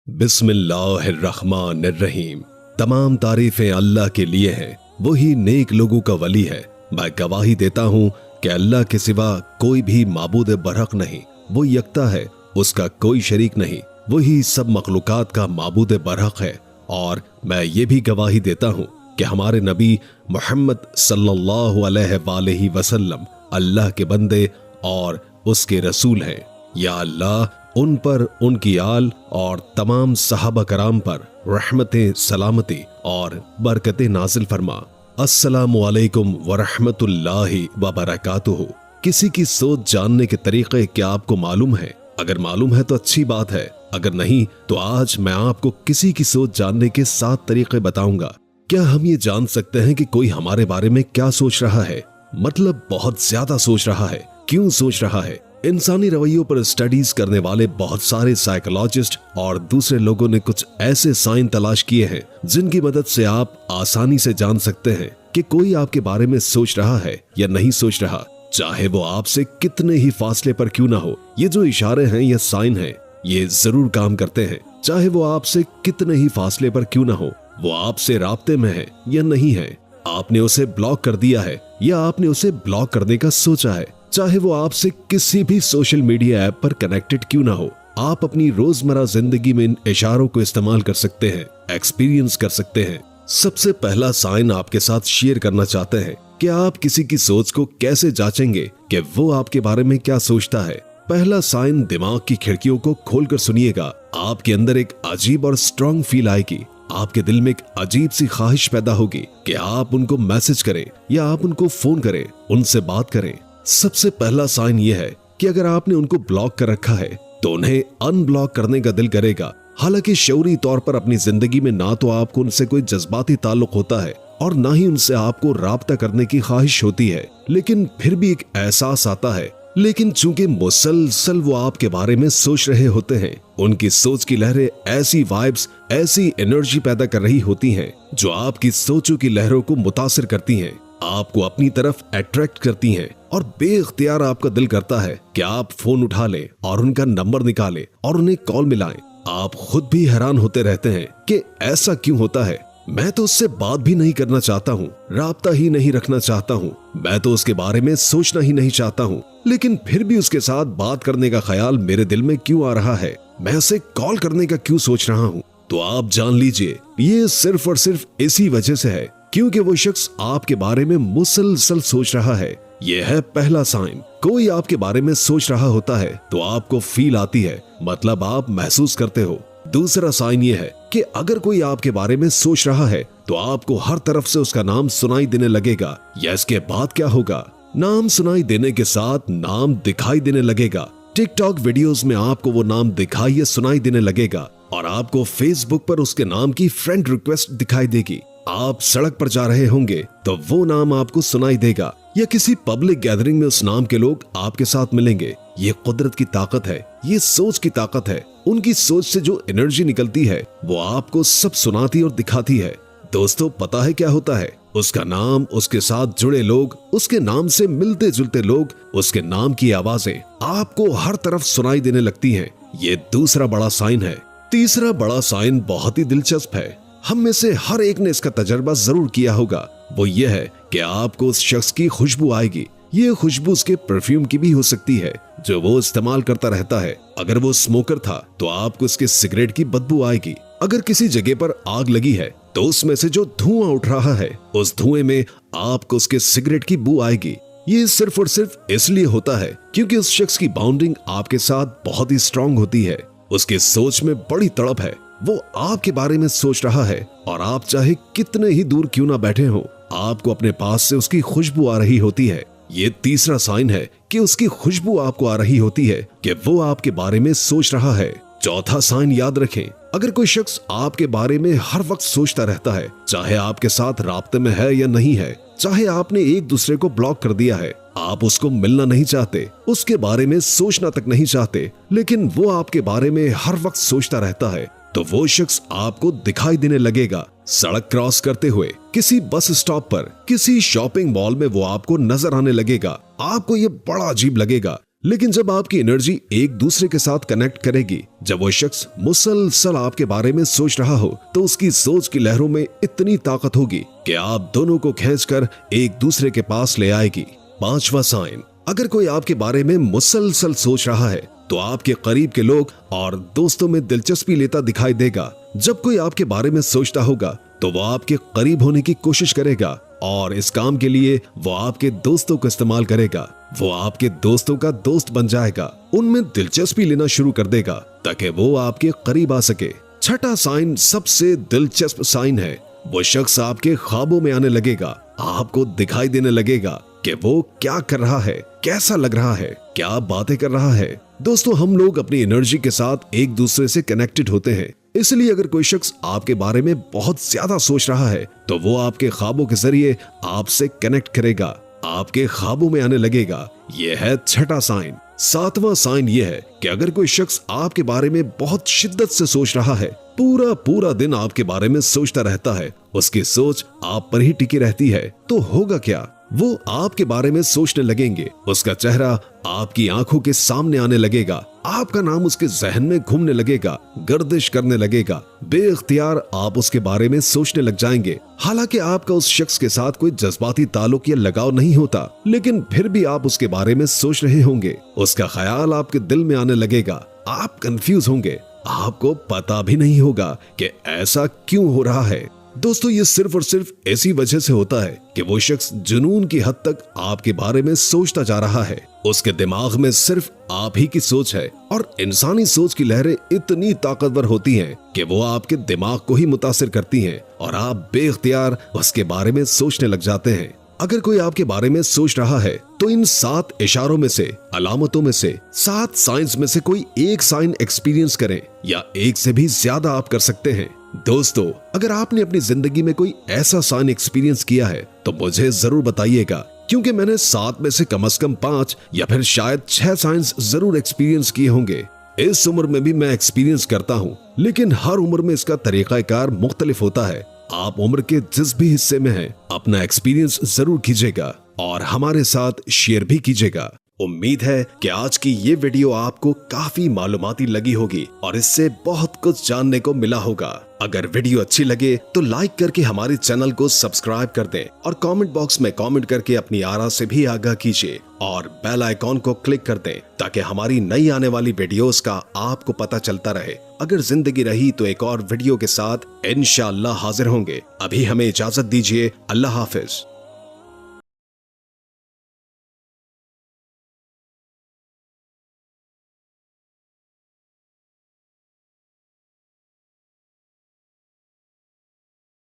बिस्मिल्लाहिर्रहमानिर्रहीम। तमाम तारीफें अल्लाह के लिए हैं, वही नेक लोगों का वली है। मैं गवाही देता हूँ कि अल्लाह के सिवा कोई भी माबूद बरहक नहीं, वो यकता है, उसका कोई शरीक नहीं, वही सब मखलूकात का माबूद बरहक है। और मैं ये भी गवाही देता हूँ कि हमारे नबी मोहम्मद सल्लल्लाहु अलैहि वसल्लम अल्लाह के बंदे और उसके रसूल हैं। या अल्लाह उन पर, उनकी आल और तमाम सहाबा कराम पर रहमतें, सलामती और बरकतें नाजिल फरमा। अस्सलामु अलैकुम वरहमतुल्लाहि वबरकातुहू। किसी की सोच जानने के तरीके क्या आपको मालूम है? अगर मालूम है तो अच्छी बात है, अगर नहीं तो आज मैं आपको किसी की सोच जानने के 7 तरीके बताऊंगा। क्या हम ये जान सकते हैं कि कोई हमारे बारे में क्या सोच रहा है? मतलब बहुत ज्यादा सोच रहा है। क्यों सोच रहा है? इंसानी रवैयों पर स्टडीज करने वाले बहुत सारे साइकोलॉजिस्ट और दूसरे लोगों ने कुछ ऐसे साइन तलाश किए हैं जिनकी मदद से आप आसानी से जान सकते हैं कि कोई आपके बारे में सोच रहा है या नहीं सोच रहा, चाहे वो आपसे कितने ही फासले पर क्यों ना हो। ये जो इशारे हैं या साइन हैं, ये जरूर काम करते हैं। चाहे वो आपसे कितने ही फासले पर क्यों ना हो, वो आपसे राब्ते में है या नहीं है, आपने उसे ब्लॉक कर दिया है या आपने उसे ब्लॉक करने का सोचा है, चाहे वो आपसे किसी भी सोशल मीडिया ऐप पर कनेक्टेड क्यों ना हो, आप अपनी रोजमर्रा जिंदगी में इन इशारों को इस्तेमाल कर सकते हैं, एक्सपीरियंस कर सकते हैं। सबसे पहला साइन आपके साथ शेयर करना चाहते हैं कि आप किसी की सोच को कैसे जांचेंगे कि वो आपके बारे में क्या सोचता है। पहला साइन, दिमाग की खिड़कियों को खोलकर सुनिएगा। आपके अंदर एक अजीब और स्ट्रॉन्ग फील आएगी। आपके दिल में एक अजीब सी ख्वाहिश पैदा होगी कि आप उनको मैसेज करें या आप उनको फोन करें, उनसे बात करें। सबसे पहला साइन ये है कि अगर आपने उनको ब्लॉक कर रखा है तो उन्हें अनब्लॉक करने का दिल करेगा। हालांकि शऊरी तौर पर अपनी जिंदगी में ना तो आपको उनसे कोई जज्बाती ताल्लुक होता है और ना ही उनसे आपको राब्ता करने की ख्वाहिश होती है, लेकिन फिर भी एक एहसास आता है। लेकिन चूंकि मुसलसल वो आपके बारे में सोच रहे होते हैं, उनकी सोच की लहरें ऐसी वाइब्स, ऐसी एनर्जी पैदा कर रही होती हैं जो आपकी सोचों की लहरों को मुतासिर करती हैं, आपको अपनी तरफ अट्रैक्ट करती हैं और बेइख्तियार आपका दिल करता है कि आप फोन उठा लें और उनका नंबर निकालें और उन्हें कॉल मिलाएं। आप खुद भी हैरान होते रहते हैं कि ऐसा क्यों होता है। मैं तो उससे बात भी नहीं करना चाहता हूँ, राब्ता ही नहीं रखना चाहता हूँ, मैं तो उसके बारे में सोचना ही नहीं चाहता हूँ, लेकिन फिर भी उसके साथ बात करने का ख्याल मेरे दिल में क्यों आ रहा है, मैं उसे कॉल करने का क्यों सोच रहा हूँ। तो आप जान लीजिए ये सिर्फ और सिर्फ इसी वजह से है क्योंकि वो शख्स आपके बारे में मुसलसल सोच रहा है। यह है पहला साइन। कोई आपके बारे में सोच रहा होता है तो आपको फील आती है, मतलब आप महसूस करते हो। दूसरा साइन ये है कि अगर कोई आपके बारे में सोच रहा है तो आपको हर तरफ से उसका नाम सुनाई देने लगेगा, या इसके बाद क्या होगा, नाम सुनाई देने के साथ नाम दिखाई देने लगेगा। टिकटॉक वीडियोस में आपको वो नाम दिखाई या सुनाई देने लगेगा और आपको फेसबुक पर उसके नाम की फ्रेंड रिक्वेस्ट दिखाई देगी। आप सड़क पर जा रहे होंगे तो वो नाम आपको सुनाई देगा, या किसी पब्लिक गैदरिंग में उस नाम के लोग आपके साथ मिलेंगे। ये कुदरत की ताकत है, ये सोच की ताकत है। उनकी सोच से जो एनर्जी निकलती है वो आपको सब सुनाती और दिखाती है। दोस्तों, पता है क्या होता है? उसका नाम, उसके साथ जुड़े लोग, उसके नाम से मिलते जुलते लोग, उसके नाम की आवाजें आपको हर तरफ सुनाई देने लगती हैं। ये दूसरा बड़ा साइन है। तीसरा बड़ा साइन बहुत ही दिलचस्प है। हम में से हर एक ने इसका तजर्बा जरूर किया होगा। वो ये है कि आपको उस शख्स की खुशबू आएगी। ये खुशबू उसके परफ्यूम की भी हो सकती है जो वो इस्तेमाल करता रहता है। अगर वो स्मोकर था तो आपको उसके सिगरेट की बदबू आएगी। अगर किसी जगह पर आग लगी है तो उसमें से जो धुआं उठ रहा है, उस धुएं में आपको उसके सिगरेट की बू आएगी। ये सिर्फ और सिर्फ इसलिए होता है क्योंकि उस शख्स की बाउंडिंग आपके साथ बहुत ही स्ट्रांग होती है। उसकी सोच में बड़ी तड़प है, वो आपके बारे में सोच रहा है और आप चाहे कितने ही दूर क्यों ना बैठे हो, आपको अपने पास से उसकी खुशबू आ रही होती है। ये तीसरा साइन है कि उसकी खुशबू आपको आ रही होती है कि वो आपके बारे में सोच रहा है। चौथा साइन याद रखें, अगर कोई शख्स आपके बारे में हर वक्त सोचता रहता है, चाहे आपके साथ राब्ते में है या नहीं है, चाहे आपने एक दूसरे को ब्लॉक कर दिया है, आप उसको मिलना नहीं चाहते, उसके बारे में सोचना तक नहीं चाहते, लेकिन वो आपके बारे में हर वक्त सोचता रहता है, तो वो शख्स आपको दिखाई देने लगेगा। सड़क क्रॉस करते हुए, किसी बस स्टॉप पर, किसी शॉपिंग मॉल में वो आपको नजर आने लगेगा। आपको ये बड़ा अजीब लगेगा, लेकिन जब आपकी एनर्जी एक दूसरे के साथ कनेक्ट करेगी, जब वो शख्स मुसलसल आपके बारे में सोच रहा हो, तो उसकी सोच की लहरों में इतनी ताकत होगी कि आप दोनों को खींचकर एक दूसरे के पास ले आएगी। 5वां साइन, अगर कोई आपके बारे में मुसलसल सोच रहा है तो आपके करीब के लोग और दोस्तों में दिलचस्पी लेता दिखाई देगा। जब कोई आपके बारे में सोचता होगा तो वो आपके करीब होने की कोशिश करेगा और इस काम के लिए वो आपके दोस्तों को इस्तेमाल करेगा। वो आपके दोस्तों का दोस्त बन जाएगा, उनमें दिलचस्पी लेना शुरू कर देगा ताकि वो आपके करीब आ सके। 6वां साइन सबसे दिलचस्प साइन है। वो शख्स आपके ख्वाबों में आने लगेगा, आपको दिखाई देने लगेगा कि वो क्या कर रहा है, कैसा लग रहा है, क्या बातें कर रहा है। दोस्तों, हम लोग अपनी एनर्जी के साथ एक दूसरे से कनेक्टेड होते हैं, इसलिए अगर कोई शख्स आपके बारे में बहुत ज्यादा सोच रहा है तो वो आपके ख्वाबों के जरिए आपसे कनेक्ट करेगा, आपके ख्वाबों में आने लगेगा। यह है 6वां साइन। 7वां साइन यह है कि अगर कोई शख्स आपके बारे में बहुत शिद्दत से सोच रहा है, पूरा दिन आपके बारे में सोचता रहता है, उसकी सोच आप पर ही टिकी रहती है, तो होगा क्या, वो आपके बारे में सोचने लगेंगे, उसका चेहरा आपकी आंखों के सामने आने लगेगा, आपका नाम उसके जहन में घूमने लगेगा, गर्दिश करने लगेगा, बेइख्तियार आप उसके बारे में सोचने लग जाएंगे। हालांकि आपका उस शख्स के साथ कोई जज्बाती ताल्लुक या लगाव नहीं होता, लेकिन फिर भी आप उसके बारे में सोच रहे होंगे, उसका ख्याल आपके दिल में आने लगेगा, आप कंफ्यूज होंगे, आपको पता भी नहीं होगा कि ऐसा क्यों हो रहा है। दोस्तों, ये सिर्फ और सिर्फ ऐसी वजह से होता है कि वो शख्स जुनून की हद तक आपके बारे में सोचता जा रहा है। उसके दिमाग में सिर्फ आप ही की सोच है और इंसानी सोच की लहरें इतनी ताकतवर होती हैं कि वो आपके दिमाग को ही मुतासिर करती हैं और आप बेइख्तियार उसके बारे में सोचने लग जाते हैं। अगर कोई आपके बारे में सोच रहा है तो इन 7 इशारों में से, अलामतों में से, 7 साइंस में से कोई एक साइन एक्सपीरियंस करें या एक से भी ज्यादा आप कर सकते हैं। दोस्तों, अगर आपने अपनी जिंदगी में कोई ऐसा साइन एक्सपीरियंस किया है तो मुझे जरूर बताइएगा, क्योंकि मैंने 7 में से कम 5 या फिर शायद 6 साइंस जरूर एक्सपीरियंस किए होंगे। इस उम्र में भी मैं एक्सपीरियंस करता हूँ, लेकिन हर उम्र में इसका तरीकाकार मुख्तलिफ होता है। आप उम्र के जिस भी हिस्से में हैं, अपना एक्सपीरियंस जरूर कीजिएगा और हमारे साथ शेयर भी कीजिएगा। उम्मीद है कि आज की ये वीडियो आपको काफी मालूमाती लगी होगी और इससे बहुत कुछ जानने को मिला होगा। अगर वीडियो अच्छी लगे तो लाइक करके हमारे चैनल को सब्सक्राइब कर दें और कमेंट बॉक्स में कमेंट करके अपनी आरा से भी आगाह कीजिए और बेल आइकॉन को क्लिक कर दें ताकि हमारी नई आने वाली वीडियोस का आपको पता चलता रहे। अगर जिंदगी रही तो एक और वीडियो के साथ इंशाअल्लाह हाजिर होंगे। अभी हमें इजाजत दीजिए। अल्लाह हाफिज।